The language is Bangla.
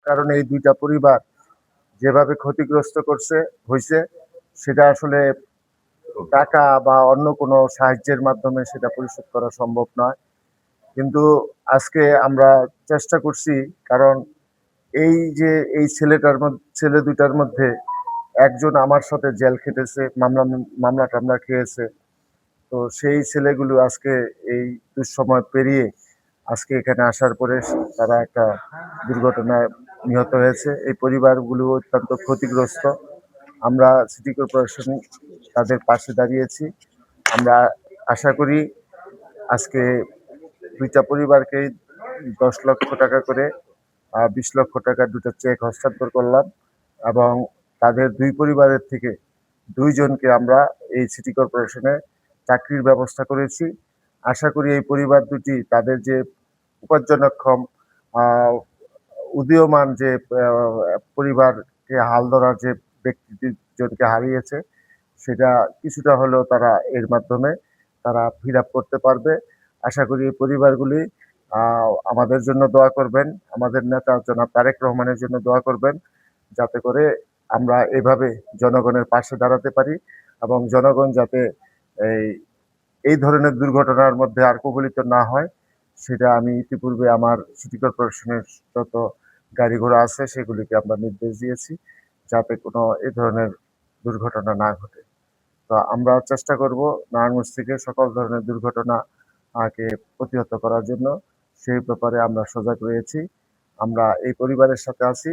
কারণে এই ২ টা পরিবার যেভাবে ক্ষতিগ্রস্ত হইছে সেটা আসলে টাকা বা অন্য কোনো সাহায্যের মাধ্যমে সেটা পরিশোধ করা সম্ভব নয়। কিন্তু আজকে আমরা চেষ্টা করছি, কারণ এই যে এই ছেলে ২ টার মধ্যে একজন আমার সাথে জেল খেটেছে, মামলা-টামলা খেয়েছে। তো সেই ছেলেগুলো আজকে এই দুঃসময় পেরিয়ে আজকে এখানে আসার পরে তারা একটা দুর্ঘটনায় নিহত হয়েছে। এই পরিবারগুলো অত্যন্ত ক্ষতিগ্রস্ত। আমরা সিটি কর্পোরেশন তাদের পাশে দাঁড়িয়েছি। আমরা আশা করি আজকে ২ টা পরিবারকেই ৳১০,০০,০০০ করে ২০,০০,০০০ টাকার ২ টা চেক হস্তান্তর করলাম এবং তাদের ২ পরিবারের থেকে ২ জনকে আমরা এই সিটি কর্পোরেশনে চাকরির ব্যবস্থা করেছি। আশা করি এই পরিবার দুটি তাদের যে উপার্জনক্ষম আ উদীয়মান যে পরিবারকে হাল ধরার যে ব্যক্তি ২ জনকে হারিয়েছে, সেটা কিছুটা হলেও তারা এর মাধ্যমে তারা ফিল আপ করতে পারবে। আশা করি এই পরিবারগুলি আ আমাদের জন্য দোয়া করবেন। আমাদের নেতা জনাব তারেক রহমানের জন্য দোয়া করবেন। যাতে করে আমরা এভাবে জনগণের পাশে দাঁড়াতে পারি এবং জনগণ যাতে এই এই ধরনের দুর্ঘটনার মধ্যে আর কবলিত না হয়, সেটা আমি ইতিপূর্বে আমার সিটি কর্পোরেশনের যত গাড়ি ঘোড়া আছে সেগুলিকে আমরা নির্দেশ দিয়েছি, যাতে কোনো এ ধরনের দুর্ঘটনা না ঘটে। তো আমরা চেষ্টা করব নারায়ণগঞ্জ থেকে সকল ধরনের দুর্ঘটনা কে প্রতিহত করার জন্য। সেই ব্যাপারে আমরা সজাগ রয়েছি। আমরা এই পরিবারের সাথে আছি।